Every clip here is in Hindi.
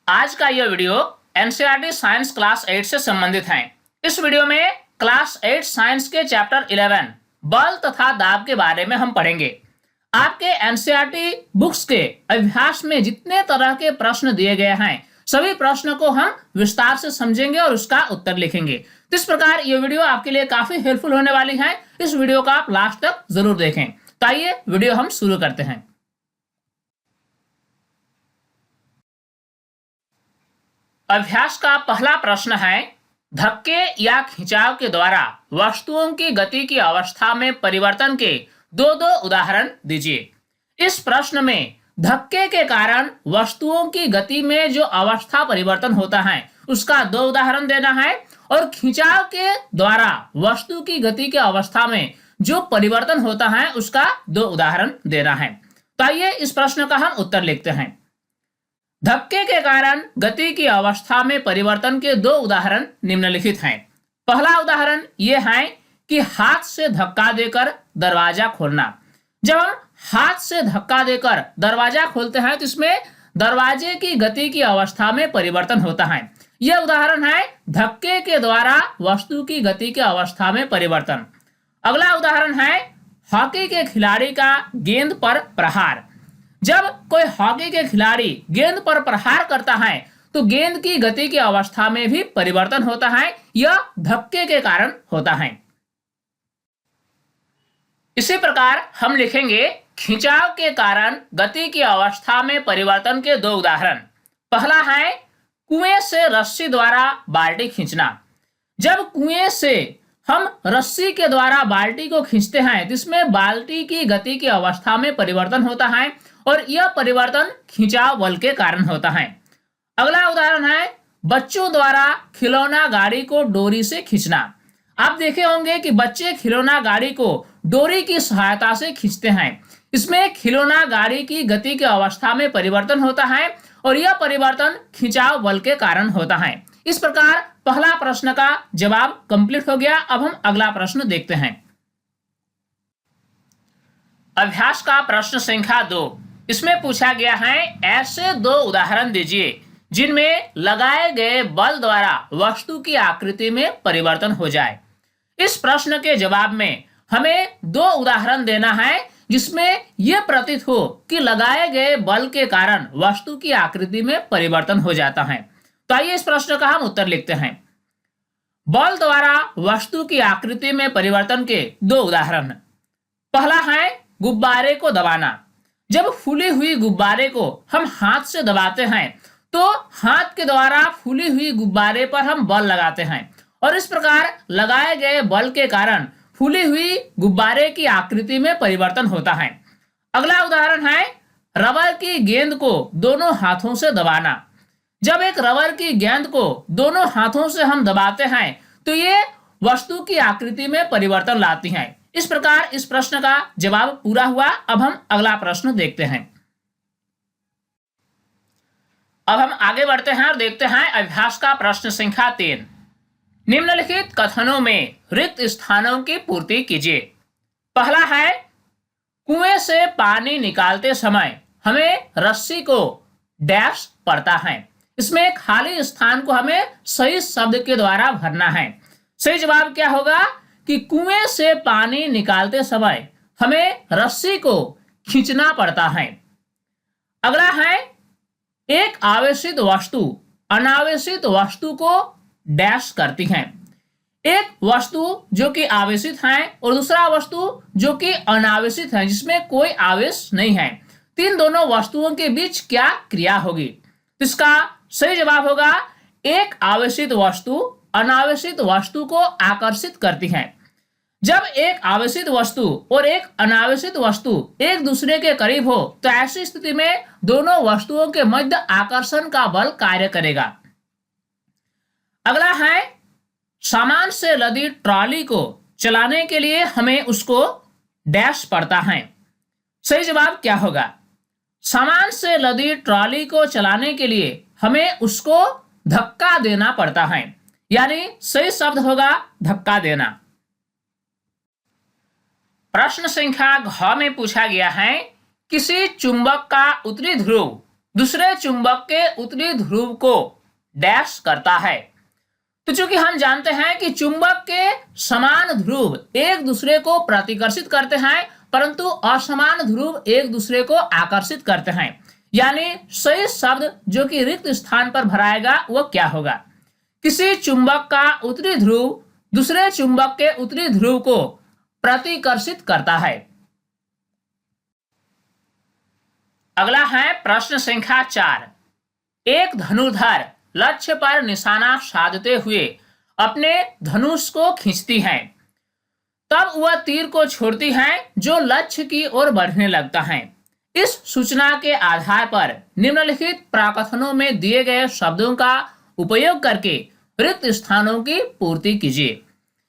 आज का यह वीडियो एनसीईआरटी साइंस क्लास 8 से संबंधित है। इस वीडियो में क्लास 8 साइंस के चैप्टर 11 बल तथा दाब के बारे में हम पढ़ेंगे। आपके एनसीईआरटी बुक्स के अभ्यास में जितने तरह के प्रश्न दिए गए हैं सभी प्रश्नों को हम विस्तार से समझेंगे और उसका उत्तर लिखेंगे। तो इस प्रकार ये वीडियो आपके लिए काफी हेल्पफुल होने वाली है। इस वीडियो को आप लास्ट तक जरूर देखें। तो आइए वीडियो हम शुरू करते हैं। अभ्यास का पहला प्रश्न है, धक्के या खिंचाव के द्वारा वस्तुओं की गति की अवस्था में परिवर्तन के दो दो उदाहरण दीजिए। इस प्रश्न में धक्के के कारण वस्तुओं की गति में जो अवस्था परिवर्तन होता है उसका दो उदाहरण देना है और खिंचाव के द्वारा वस्तु की गति की अवस्था में जो परिवर्तन होता है उसका दो उदाहरण देना है। तो आइए इस प्रश्न का हम उत्तर लिखते हैं। धक्के के कारण गति की अवस्था में परिवर्तन के दो उदाहरण निम्नलिखित हैं। पहला उदाहरण यह है कि हाथ से धक्का देकर दरवाजा खोलना। जब हम हाथ से धक्का देकर दरवाजा खोलते हैं तो इसमें दरवाजे की गति की अवस्था में परिवर्तन होता है। यह उदाहरण है धक्के के द्वारा वस्तु की गति की अवस्था में परिवर्तन। अगला उदाहरण है हॉकी के खिलाड़ी का गेंद पर प्रहार। जब कोई हॉकी के खिलाड़ी गेंद पर प्रहार करता है तो गेंद की गति की अवस्था में भी परिवर्तन होता है। यह धक्के के कारण होता है। इसी प्रकार हम लिखेंगे खिंचाव के कारण गति की अवस्था में परिवर्तन के दो उदाहरण। पहला है कुएं से रस्सी द्वारा बाल्टी खींचना। जब कुएं से हम रस्सी के द्वारा बाल्टी को खींचते हैं तो इसमें बाल्टी की गति की अवस्था में परिवर्तन होता है और यह परिवर्तन खिंचाव बल के कारण होता है। अगला उदाहरण है बच्चों द्वारा खिलौना गाड़ी को डोरी से खींचना। आप देखे होंगे कि बच्चे खिलौना गाड़ी को डोरी की सहायता से खींचते हैं। इसमें खिलौना गाड़ी की गति की अवस्था में परिवर्तन होता है और यह परिवर्तन खिंचाव बल के कारण होता है। इस प्रकार पहला प्रश्न का जवाब कंप्लीट हो गया। अब हम अगला प्रश्न देखते हैं। अभ्यास का प्रश्न संख्या 2। इसमें पूछा गया है ऐसे दो उदाहरण दीजिए जिनमें लगाए गए बल द्वारा वस्तु की आकृति में परिवर्तन हो जाए। इस प्रश्न के जवाब में हमें दो उदाहरण देना है जिसमें यह प्रतीत हो कि लगाए गए बल के कारण वस्तु की आकृति में परिवर्तन हो जाता है। तो आइए इस प्रश्न का हम उत्तर लिखते हैं। बल द्वारा वस्तु की आकृति में परिवर्तन के दो उदाहरण। पहला है गुब्बारे को दबाना। जब फूली हुई गुब्बारे को हम हाथ से दबाते हैं तो हाथ के द्वारा फूली हुई गुब्बारे पर हम बल लगाते हैं और इस प्रकार लगाए गए बल के कारण फूली हुई गुब्बारे की आकृति में परिवर्तन होता है। अगला उदाहरण है रबर की गेंद को दोनों हाथों से दबाना। जब एक रबर की गेंद को दोनों हाथों से हम दबाते हैं तो ये वस्तु की आकृति में परिवर्तन लाती है। इस प्रकार इस प्रश्न का जवाब पूरा हुआ। अब हम अगला प्रश्न देखते हैं। अब हम आगे बढ़ते हैं और देखते हैं अभ्यास का प्रश्न संख्या 3। निम्नलिखित कथनों में रिक्त स्थानों की पूर्ति कीजिए। पहला है कुएं से पानी निकालते समय हमें रस्सी को डैश पड़ता है। इसमें खाली स्थान को हमें सही शब्द के द्वारा भरना है। सही जवाब क्या होगा कि कुएं से पानी निकालते समय हमें रस्सी को खींचना पड़ता है। अगला है एक आवेशित वस्तु अनावेशित वस्तु को डैश करती है। एक वस्तु जो कि आवेशित है और दूसरा वस्तु जो कि अनावेशित है जिसमें कोई आवेश नहीं है। इन दोनों वस्तुओं के बीच क्या क्रिया होगी? इसका सही जवाब होगा एक आवेशित वस्तु अनावेशित वस्तु को आकर्षित करती है। जब एक आवेशित वस्तु और एक अनावेशित वस्तु एक दूसरे के करीब हो तो ऐसी स्थिति में दोनों वस्तुओं के मध्य आकर्षण का बल कार्य करेगा। अगला है सामान से लदी ट्रॉली को चलाने के लिए हमें उसको डैश पड़ता है। सही जवाब क्या होगा? सामान से लदी ट्रॉली को चलाने के लिए हमें उसको धक्का देना पड़ता है, यानी सही शब्द होगा धक्का देना। प्रश्न संख्या घ में पूछा गया है किसी चुंबक का उत्तरी ध्रुव दूसरे चुंबक के उत्तरी ध्रुव को डैश करता है। तो चूंकि हम जानते हैं कि चुंबक के समान ध्रुव एक दूसरे को प्रतिकर्षित करते हैं, परंतु असमान ध्रुव एक दूसरे को आकर्षित करते हैं, यानी सही शब्द जो कि रिक्त स्थान पर भराएगा वो क्या होगा? किसी चुंबक का उत्तरी ध्रुव दूसरे चुंबक के उत्तरी ध्रुव को प्रतिकर्षित करता है। अगला है प्रश्न संख्या 4। एक धनुर्धर लक्ष्य पर निशाना साधते हुए अपने धनुष को खींचती है, तब वह तीर को छोड़ती है जो लक्ष्य की ओर बढ़ने लगता है। इस सूचना के आधार पर निम्नलिखित प्रकथनों में दिए गए शब्दों का उपयोग करके रिक्त स्थानों की पूर्ति कीजिए।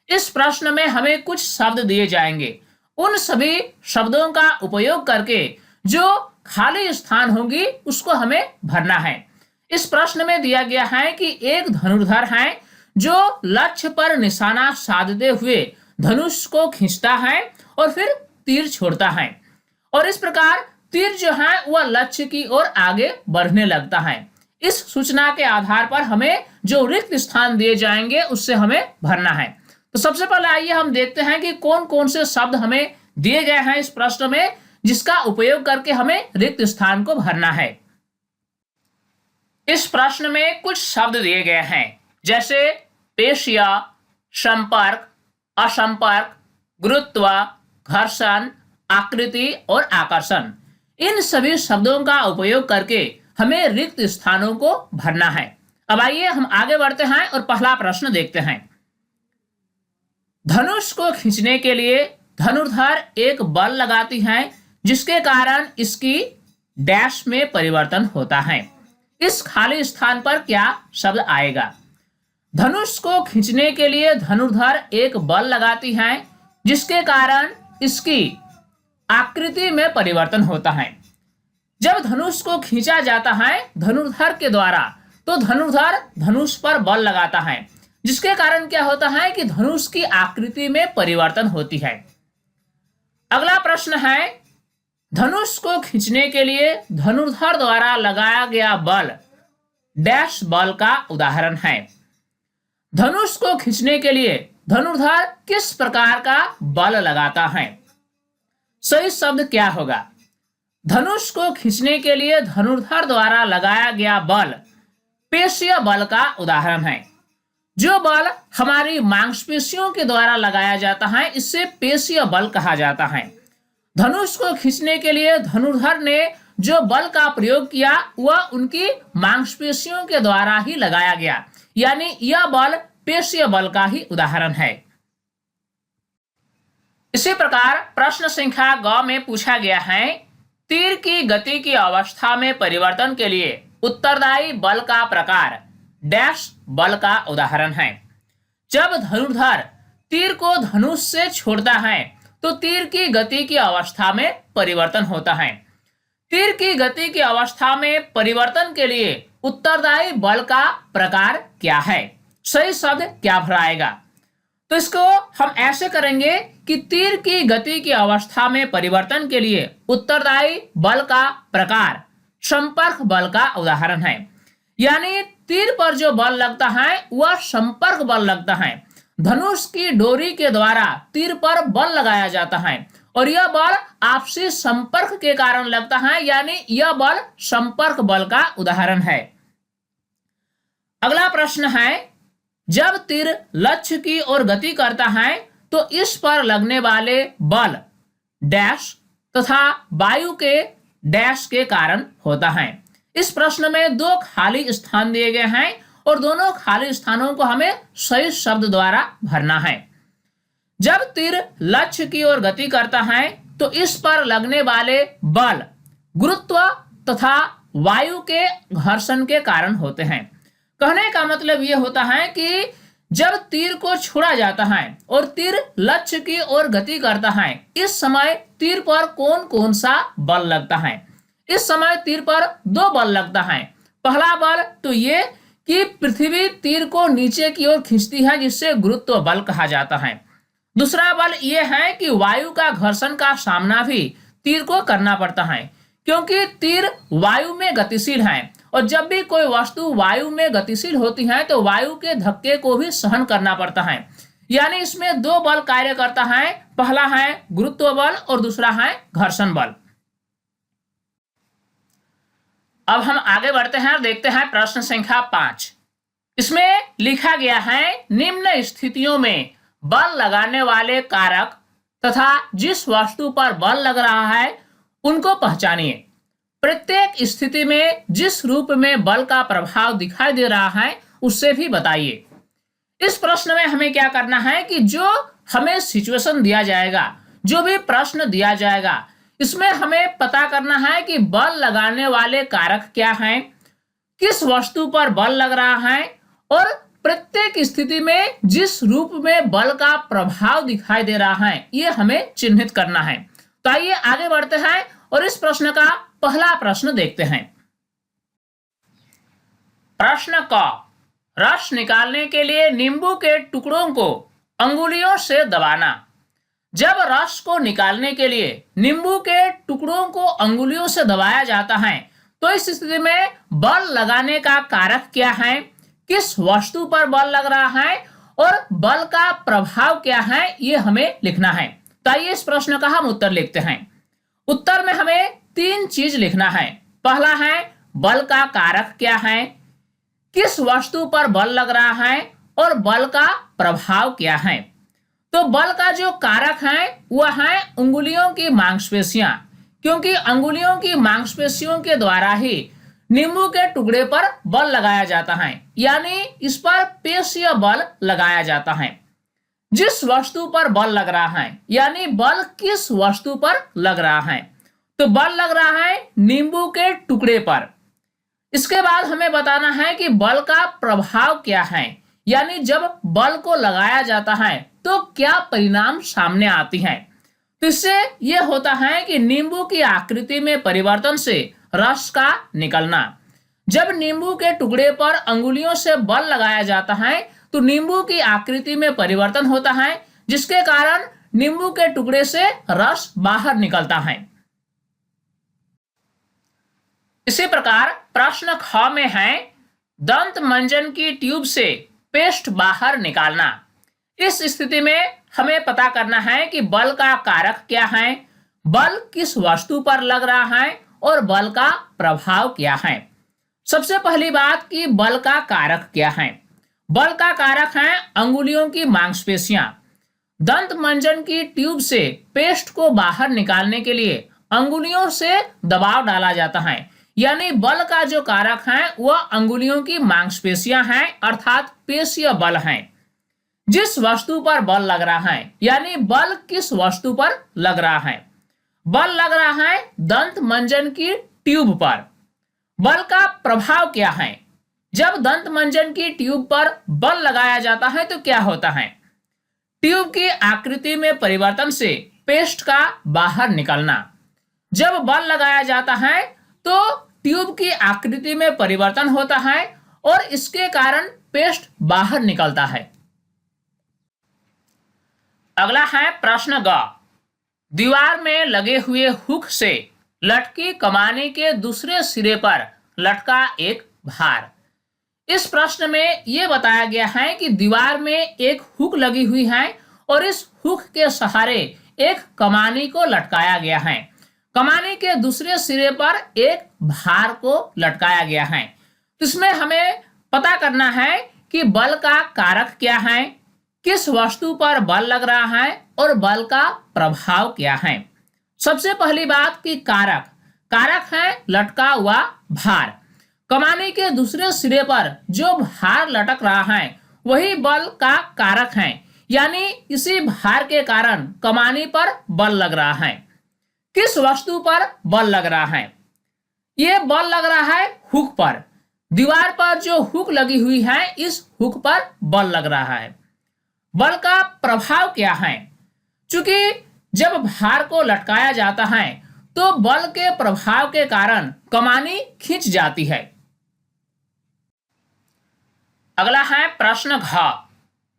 इस प्रश्न में हमें कुछ शब्द दिए जाएंगे, उन सभी शब्दों का उपयोग करके जो खाली स्थान होगी उसको हमें भरना है। इस प्रश्न में दिया गया है कि एक धनुर्धर है जो लक्ष्य पर निशाना साधते हुए धनुष को खींचता है और फिर तीर छोड़ता है, और इस प्रकार तीर जो है वह लक्ष्य की ओर आगे बढ़ने लगता है। इस सूचना के आधार पर हमें जो रिक्त स्थान दिए जाएंगे उससे हमें भरना है। तो सबसे पहले आइए हम देखते हैं कि कौन कौन से शब्द हमें दिए गए हैं इस प्रश्न में, जिसका उपयोग करके हमें रिक्त स्थान को भरना है। इस प्रश्न में कुछ शब्द दिए गए हैं, जैसे पेशीय, संपर्क, असंपर्क, गुरुत्व, घर्षण, आकृति और आकर्षण। इन सभी शब्दों का उपयोग करके हमें रिक्त स्थानों को भरना है। अब आइए हम आगे बढ़ते हैं और पहला प्रश्न देखते हैं। धनुष को खींचने के लिए धनुर्धर एक बल लगाती है जिसके कारण इसकी डैश में परिवर्तन होता है। इस खाली स्थान पर क्या शब्द आएगा? धनुष को खींचने के लिए धनुर्धर एक बल लगाती है जिसके कारण इसकी आकृति में परिवर्तन होता है। जब धनुष को खींचा जाता है धनुर्धर के द्वारा, तो धनुर्धर धनुष पर बल लगाता है, जिसके कारण क्या होता है कि धनुष की आकृति में परिवर्तन होती है। अगला प्रश्न है, धनुष को खींचने के लिए धनुर्धर द्वारा लगाया गया बल डैश बल का उदाहरण है। धनुष को खींचने के लिए धनुर्धर किस प्रकार का बल लगाता है? सही शब्द क्या होगा? धनुष को खींचने के लिए धनुर्धर द्वारा लगाया गया बल पेशीय बल का उदाहरण है। जो बल हमारी मांसपेशियों के द्वारा लगाया जाता है इससे पेशीय बल कहा जाता है। धनुष को खींचने के लिए धनुर्धर ने जो बल का प्रयोग किया वह उनकी मांसपेशियों के द्वारा ही लगाया गया, यानी यह बल पेशीय बल का ही उदाहरण है। इसी प्रकार प्रश्न संख्या ग में पूछा गया है, तीर की गति की अवस्था में परिवर्तन के लिए उत्तरदायी बल का प्रकार डैश बल का उदाहरण है। जब धनुर्धर तीर को धनुष से छोड़ता है तो तीर की गति की अवस्था में परिवर्तन होता है। तीर की गति की अवस्था में परिवर्तन के लिए उत्तरदायी बल का प्रकार क्या है? सही शब्द क्या भराएगा? तो इसको हम ऐसे करेंगे कि तीर की गति की अवस्था में परिवर्तन के लिए उत्तरदायी बल का प्रकार संपर्क बल का उदाहरण है। यानी तीर पर जो बल लगता है वह संपर्क बल लगता है। धनुष की डोरी के द्वारा तीर पर बल लगाया जाता है और यह बल आपसी संपर्क के कारण लगता है, यानी यह बल संपर्क बल का उदाहरण है। अगला प्रश्न है, जब तीर लक्ष्य की ओर गति करता है तो इस पर लगने वाले बल डैश तथा वायु के डैश के कारण होता है। इस प्रश्न में दो खाली स्थान दिए गए हैं और दोनों खाली स्थानों को हमें सही शब्द द्वारा भरना है। जब तीर लक्ष्य की ओर गति करता है तो इस पर लगने वाले बल गुरुत्व तथा वायु के घर्षण के कारण होते हैं। कहने का मतलब यह होता है कि जब तीर को छोड़ा जाता है और तीर लक्ष्य की ओर गति करता है, इस समय तीर पर कौन कौन सा बल लगता है? इस समय तीर पर दो बल लगता है। पहला बल तो ये कि पृथ्वी तीर को नीचे की ओर खींचती है जिससे गुरुत्व बल कहा जाता है। दूसरा बल यह है कि वायु का घर्षण का सामना भी तीर को करना पड़ता है, क्योंकि तीर वायु में गतिशील हैं और जब भी कोई वस्तु वायु में गतिशील होती है तो वायु के धक्के को भी सहन करना पड़ता है। यानी इसमें दो बल कार्य करता है, पहला है गुरुत्व बल और दूसरा है घर्षण बल। अब हम आगे बढ़ते हैं और देखते हैं प्रश्न संख्या 5। इसमें लिखा गया है निम्न स्थितियों में बल लगाने वाले कारक तथा जिस वस्तु पर बल लग रहा है उनको पहचानिए। प्रत्येक स्थिति में जिस रूप में बल का प्रभाव दिखाई दे रहा है उससे भी बताइए। इस प्रश्न में हमें क्या करना है कि जो हमें सिचुएशन दिया जाएगा, जो भी प्रश्न दिया जाएगा, इसमें हमें पता करना है कि बल लगाने वाले कारक क्या हैं, किस वस्तु पर बल लग रहा है और प्रत्येक स्थिति में जिस रूप में बल का प्रभाव दिखाई दे रहा है ये हमें चिन्हित करना है। तो आइए आगे बढ़ते हैं और इस प्रश्न का पहला प्रश्न देखते हैं। प्रश्न क, रस निकालने के लिए नींबू के टुकड़ों को अंगुलियों से दबाना। जब रस को निकालने के लिए नींबू के टुकड़ों को अंगुलियों से दबाया जाता है तो इस स्थिति में बल लगाने का कारक क्या है, किस वस्तु पर बल लग रहा है और बल का प्रभाव क्या है ये हमें लिखना है। तो आइए इस प्रश्न का हम उत्तर लिखते हैं। उत्तर में हमें तीन चीज लिखना है। पहला है बल का कारक क्या है, किस वस्तु पर बल लग रहा है और बल का प्रभाव क्या है। तो बल का जो कारक है वह है उंगलियों की मांसपेशियां, क्योंकि अंगुलियों की मांसपेशियों के द्वारा ही नींबू के टुकड़े पर बल लगाया जाता है, यानी इस पर पेशीय बल लगाया जाता है। जिस वस्तु पर बल लग रहा है यानी बल किस वस्तु पर लग रहा है, तो बल लग रहा है नींबू के टुकड़े पर। इसके बाद हमें बताना है कि बल का प्रभाव क्या है, यानी जब बल को लगाया जाता है तो क्या परिणाम सामने आती है। तो इससे यह होता है कि नींबू की आकृति में परिवर्तन से रस का निकलना। जब नींबू के टुकड़े पर अंगुलियों से बल लगाया जाता है तो नींबू की आकृति में परिवर्तन होता है, जिसके कारण नींबू के टुकड़े से रस बाहर निकलता है। इसी प्रकार प्रश्न ख में है दंत मंजन की ट्यूब से पेस्ट बाहर निकालना। इस स्थिति में हमें पता करना है कि बल का कारक क्या है, बल किस वस्तु पर लग रहा है और बल का प्रभाव क्या है। सबसे पहली बात कि बल का कारक क्या है। बल का कारक है अंगुलियों की मांसपेशियां। दंत मंजन की ट्यूब से पेस्ट को बाहर निकालने के लिए अंगुलियों से दबाव डाला जाता है, यानी बल का जो कारक है वह अंगुलियों की मांसपेशियां हैं, अर्थात पेशीय बल हैं। जिस वस्तु पर बल लग रहा है यानी बल किस वस्तु पर लग रहा है, बल लग रहा है दंत मंजन की ट्यूब पर। बल का प्रभाव क्या है, जब दंत मंजन की ट्यूब पर बल लगाया जाता है तो क्या होता है, ट्यूब की आकृति में परिवर्तन से पेस्ट का बाहर निकलना। जब बल लगाया जाता है तो ट्यूब की आकृति में परिवर्तन होता है और इसके कारण पेस्ट बाहर निकलता है। अगला है प्रश्न ग, दीवार में लगे हुए हुक से लटकी कमानी के दूसरे सिरे पर लटका एक भार। इस प्रश्न में यह बताया गया है कि दीवार में एक हुक लगी हुई है और इस हुक के सहारे एक कमानी को लटकाया गया है। कमानी के दूसरे सिरे पर एक भार को लटकाया गया है। इसमें हमें पता करना है कि बल का कारक क्या है, किस वस्तु पर बल लग रहा है और बल का प्रभाव क्या है। सबसे पहली बात कि कारक है लटका हुआ भार। कमानी के दूसरे सिरे पर जो भार लटक रहा है वही बल का कारक है, यानी इसी भार के कारण कमानी पर बल लग रहा है। किस वस्तु पर बल लग रहा है, यह बल लग रहा है हुक पर। दीवार पर जो हुक लगी हुई है इस हुक पर बल लग रहा है। बल का प्रभाव क्या है, चूंकि जब भार को लटकाया जाता है तो बल के प्रभाव के कारण कमानी खिंच जाती है। अगला है प्रश्न घ,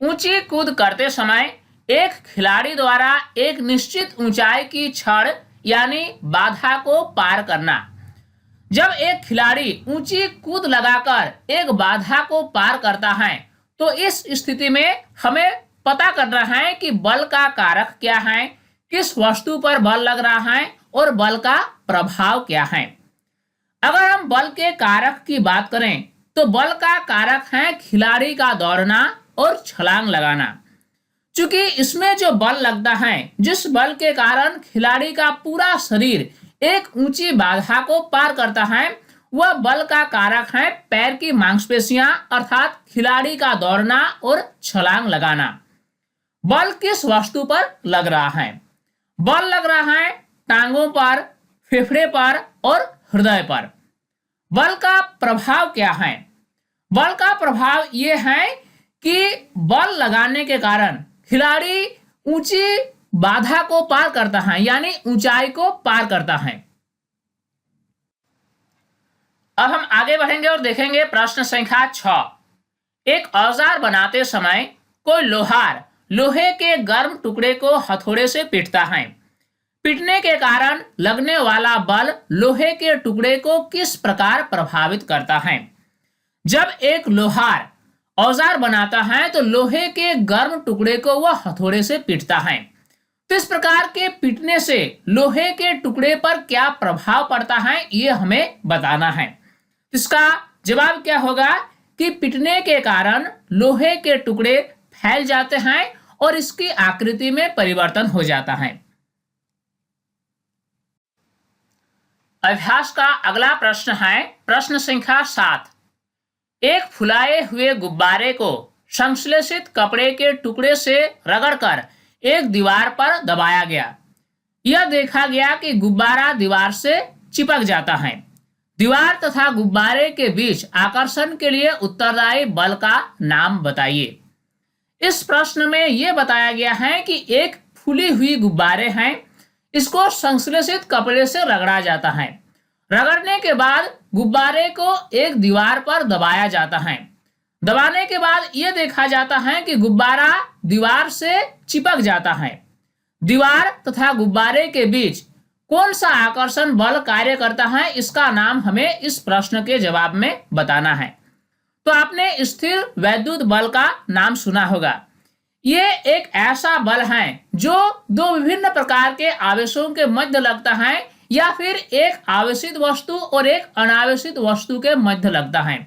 ऊंची कूद करते समय एक खिलाड़ी द्वारा एक निश्चित ऊंचाई की छड़ यानी बाधा को पार करना। जब एक खिलाड़ी ऊंची कूद लगाकर एक बाधा को पार करता है तो इस स्थिति में हमें पता करना है कि बल का कारक क्या है, किस वस्तु पर बल लग रहा है और बल का प्रभाव क्या है। अगर हम बल के कारक की बात करें तो बल का कारक है खिलाड़ी का दौड़ना और छलांग लगाना। चूंकि इसमें जो बल लगता है, जिस बल के कारण खिलाड़ी का पूरा शरीर एक ऊंची बाधा को पार करता है, वह बल का कारक है पैर की मांसपेशियां अर्थात खिलाड़ी का दौड़ना और छलांग लगाना। बल किस वस्तु पर लग रहा है? बल लग रहा है टांगों पर, फेफड़े पर और हृदय पर। बल का प्रभाव क्या है? बल का प्रभाव यह है कि बल लगाने के कारण खिलाड़ी ऊंची बाधा को पार करता है, यानी ऊंचाई को पार करता है। अब हम आगे बढ़ेंगे और देखेंगे प्रश्न संख्या 6। एक औजार बनाते समय कोई लोहार लोहे के गर्म टुकड़े को हथौड़े से पीटता है। पीटने के कारण लगने वाला बल लोहे के टुकड़े को किस प्रकार प्रभावित करता है? जब एक लोहार औजार बनाता है तो लोहे के गर्म टुकड़े को वह हथौड़े से पीटता है। तो इस प्रकार के पीटने से लोहे के टुकड़े पर क्या प्रभाव पड़ता है, ये हमें बताना है। इसका जवाब क्या होगा कि पीटने के कारण लोहे के टुकड़े फैल जाते हैं और इसकी आकृति में परिवर्तन हो जाता है। अभ्यास का अगला प्रश्न है प्रश्न संख्या 7। एक फुलाए हुए गुब्बारे को संश्लेषित कपड़े के टुकड़े से रगड़कर एक दीवार पर दबाया गया। यह देखा गया कि गुब्बारा दीवार से चिपक जाता है। दीवार तथा गुब्बारे के बीच आकर्षण के लिए उत्तरदायी बल का नाम बताइए। इस प्रश्न में यह बताया गया है कि एक फूली हुई गुब्बारे हैं, इसको संश्लेषित कपड़े से रगड़ा जाता है। रगड़ने के बाद गुब्बारे को एक दीवार पर दबाया जाता है। दबाने के बाद यह देखा जाता है कि गुब्बारा दीवार से चिपक जाता है। दीवार तथा गुब्बारे के बीच कौन सा आकर्षण बल कार्य करता है, इसका नाम हमें इस प्रश्न के जवाब में बताना है। तो आपने स्थिर वैद्युत बल का नाम सुना होगा। ये एक ऐसा बल है जो दो विभिन्न प्रकार के आवेशों के मध्य लगता है या फिर एक आवेशित वस्तु और एक अनावेशित वस्तु के मध्य लगता है।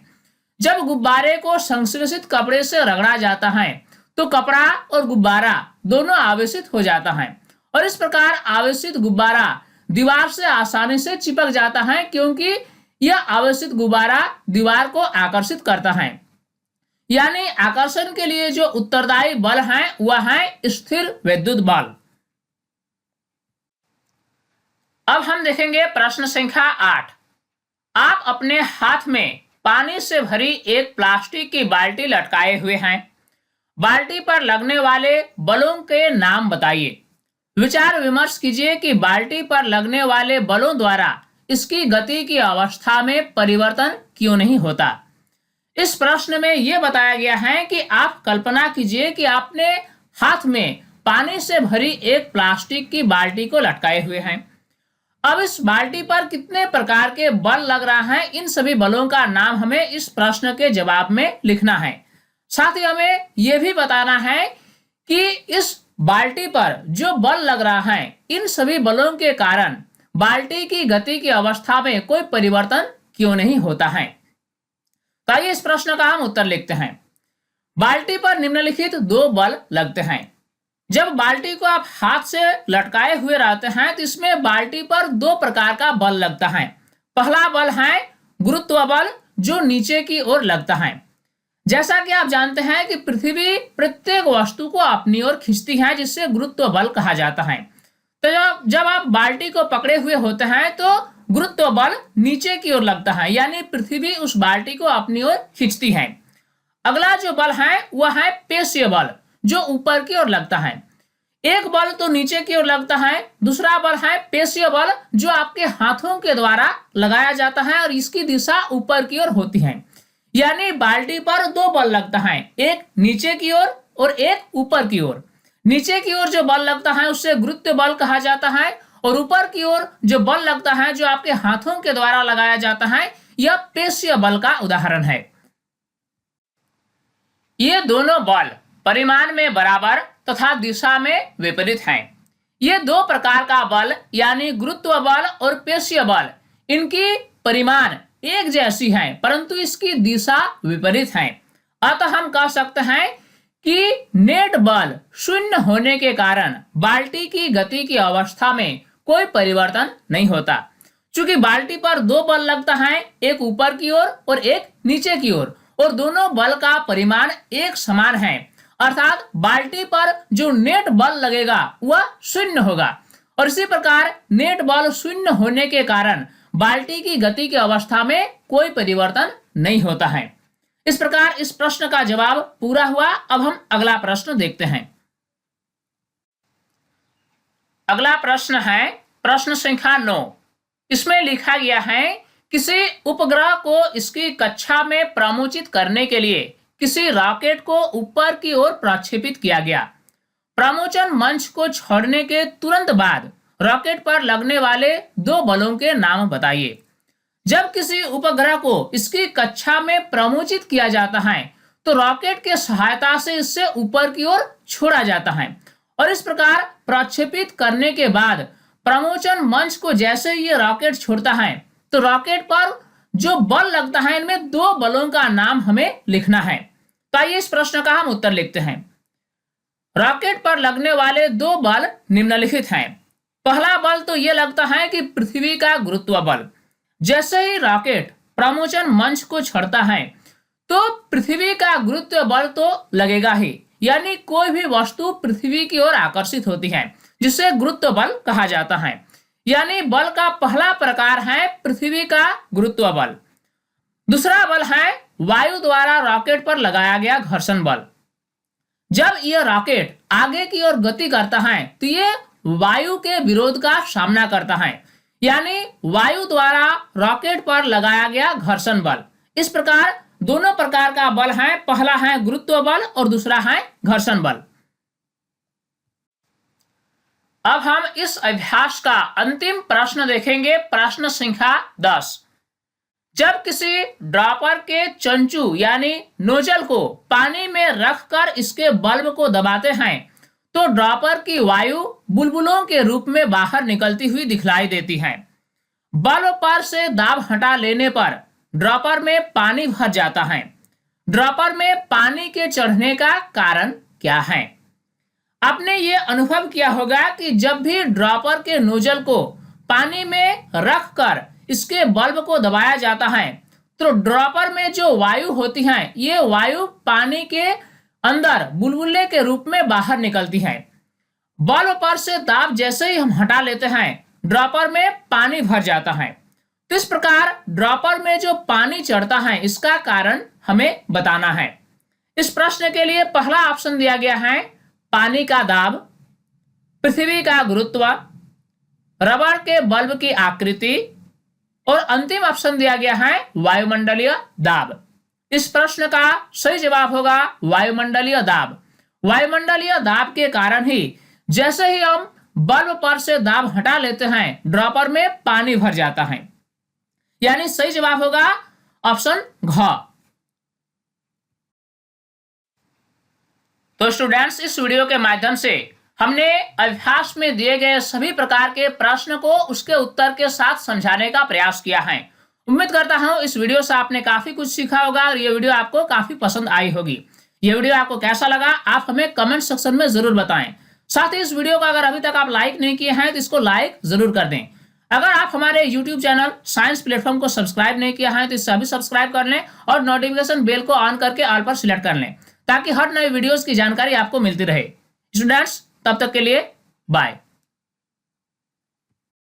जब गुब्बारे को संश्लेषित कपड़े से रगड़ा जाता है तो कपड़ा और गुब्बारा दोनों आवेशित हो जाता है और इस प्रकार आवेशित गुब्बारा दीवार से आसानी से चिपक जाता है, क्योंकि यह आवेशित गुब्बारा दीवार को आकर्षित करता है। यानी आकर्षण के लिए जो उत्तरदायी बल है वह है स्थिर विद्युत बल। अब हम देखेंगे प्रश्न संख्या 8। आप अपने हाथ में पानी से भरी एक प्लास्टिक की बाल्टी लटकाए हुए हैं। बाल्टी पर लगने वाले बलों के नाम बताइए। विचार विमर्श कीजिए कि बाल्टी पर लगने वाले बलों द्वारा इसकी गति की अवस्था में परिवर्तन क्यों नहीं होता। इस प्रश्न में यह बताया गया है कि आप कल्पना कीजिए कि आपने हाथ में पानी से भरी एक प्लास्टिक की बाल्टी को लटकाए हुए हैं। अब इस बाल्टी पर कितने प्रकार के बल लग रहा है, इन सभी बलों का नाम हमें इस प्रश्न के जवाब में लिखना है। साथ ही हमें यह भी बताना है कि इस बाल्टी पर जो बल लग रहा है, इन सभी बलों के कारण बाल्टी की गति की अवस्था में कोई परिवर्तन क्यों नहीं होता है। तो आइए इस प्रश्न का हम उत्तर लिखते हैं। बाल्टी पर निम्नलिखित दो बल लगते हैं। जब बाल्टी को आप हाथ से लटकाए हुए रहते हैं तो इसमें बाल्टी पर दो प्रकार का बल लगता है। पहला बल है गुरुत्व बल, जो नीचे की ओर लगता है। जैसा कि आप जानते हैं कि पृथ्वी प्रत्येक वस्तु को अपनी ओर खींचती है, जिससे गुरुत्व बल कहा जाता है। तो जब आप बाल्टी को पकड़े हुए होते हैं तो गुरुत्व बल नीचे की ओर लगता है, यानी पृथ्वी उस बाल्टी को अपनी ओर खींचती है। अगला जो बल है वह है पेशीय बल, जो ऊपर की ओर लगता है। एक बल तो नीचे की ओर लगता है, दूसरा बल है पेशीय बल, जो आपके हाथों के द्वारा लगाया जाता है और इसकी दिशा ऊपर की ओर होती है। यानी बाल्टी पर दो बल लगता है, एक नीचे की ओर और एक ऊपर की ओर। नीचे की ओर जो बल लगता है उससे गुरुत्व बल कहा जाता है और ऊपर की ओर जो बल लगता है जो आपके हाथों के द्वारा लगाया जाता है, यह पेशीय बल का उदाहरण है। ये दोनों बल परिमाण में बराबर तथा दिशा में विपरीत हैं। ये दो प्रकार का बल यानी गुरुत्व बल और पेशीय बल, इनकी परिमाण एक जैसी है परंतु इसकी दिशा विपरीत है। अतः हम कह सकते हैं कि नेट बल शून्य होने के कारण बाल्टी की गति की अवस्था में कोई परिवर्तन नहीं होता। चूंकि बाल्टी पर दो बल लगता है, एक ऊपर की ओर और एक नीचे की ओर, और दोनों बल का परिमाण एक समान है, अर्थात बाल्टी पर जो नेट बल लगेगा वह शून्य होगा। और इसी प्रकार नेट बल शून्य होने के कारण बाल्टी की गति की अवस्था में कोई परिवर्तन नहीं होता है। इस प्रकार इस प्रश्न का जवाब पूरा हुआ। अब हम अगला प्रश्न देखते हैं। अगला प्रश्न है प्रश्न संख्या 9। इसमें लिखा गया है किसी उपग्रह को इसकी कक्षा में प्रमुचित करने के लिए किसी रॉकेट को ऊपर की ओर प्रक्षेपित किया गया। प्रमोचन मंच को छोड़ने के तुरंत बाद रॉकेट पर लगने वाले दो बलों के नाम बताइए। जब किसी उपग्रह को इसकी कक्षा में प्रमुचित किया जाता है तो रॉकेट के सहायता से इससे ऊपर की ओर छोड़ा जाता है, और इस प्रकार प्रक्षेपित करने के बाद प्रमोचन मंच को जैसे ये रॉकेट छोड़ता है तो रॉकेट पर जो बल लगता है इनमें दो बलों का नाम हमें लिखना है। तो आइए इस प्रश्न का हम उत्तर लिखते हैं। रॉकेट पर लगने वाले दो बल निम्नलिखित हैं। पहला बल तो यह लगता है कि पृथ्वी का गुरुत्व बल। जैसे ही रॉकेट प्रमोचन मंच को छोड़ता है तो पृथ्वी का गुरुत्व बल तो लगेगा ही, यानी कोई भी वस्तु पृथ्वी की ओर आकर्षित होती है जिसे गुरुत्व बल कहा जाता है। यानी बल का पहला प्रकार है पृथ्वी का गुरुत्व बल। दूसरा बल है वायु द्वारा रॉकेट पर लगाया गया घर्षण बल। जब यह रॉकेट आगे की ओर गति करता है तो यह वायु के विरोध का सामना करता है, यानी वायु द्वारा रॉकेट पर लगाया गया घर्षण बल। इस प्रकार दोनों प्रकार का बल है, पहला है गुरुत्व बल और दूसरा है घर्षण बल। अब हम इस अभ्यास का अंतिम प्रश्न देखेंगे, प्रश्न संख्या 10। जब किसी ड्रॉपर के चंचू यानी नोजल को पानी में रखकर इसके बल्ब को दबाते हैं तो ड्रॉपर की वायु बुलबुलों के रूप में बाहर निकलती हुई दिखलाई देती है। बल्ब पर से दाब हटा लेने पर ड्रॉपर में पानी भर जाता है। ड्रॉपर में पानी के चढ़ने का कारण क्या है? आपने ये अनुभव किया होगा कि जब भी ड्रॉपर के नोजल को पानी में रखकर इसके बल्ब को दबाया जाता है तो ड्रॉपर में जो वायु होती है ये वायु पानी के अंदर बुलबुले के रूप में बाहर निकलती है। बल्ब पर से दाब जैसे ही हम हटा लेते हैं ड्रॉपर में पानी भर जाता है। तो इस प्रकार ड्रॉपर में जो पानी चढ़ता है इसका कारण हमें बताना है। इस प्रश्न के लिए पहला ऑप्शन दिया गया है पानी का दाब, पृथ्वी का गुरुत्व, रबर के बल्ब की आकृति, और अंतिम ऑप्शन दिया गया है वायुमंडलीय दाब। इस प्रश्न का सही जवाब होगा वायुमंडलीय दाब। वायुमंडलीय दाब के कारण ही जैसे ही हम बल्ब पर से दाब हटा लेते हैं ड्रॉपर में पानी भर जाता है, यानी सही जवाब होगा ऑप्शन घ। तो स्टूडेंट्स, इस वीडियो के माध्यम से हमने अभ्यास में दिए गए सभी प्रकार के प्रश्न को उसके उत्तर के साथ समझाने का प्रयास किया है। उम्मीद करता हूं इस वीडियो से आपने काफी कुछ सीखा होगा और ये वीडियो आपको काफी पसंद आई होगी। ये वीडियो आपको कैसा लगा आप हमें कमेंट सेक्शन में जरूर बताएं। साथ ही इस वीडियो को अगर अभी तक आप लाइक नहीं किए हैं तो इसको लाइक जरूर कर दें। अगर आप हमारे YouTube चैनल साइंस प्लेटफॉर्म को सब्सक्राइब नहीं किया है तो इसे अभी सब्सक्राइब कर लें और नोटिफिकेशन बेल को ऑन करके ऑल पर सिलेक्ट कर लें ताकि हर नए वीडियोस की जानकारी आपको मिलती रहे। स्टूडेंट्स, तब तक के लिए बाय।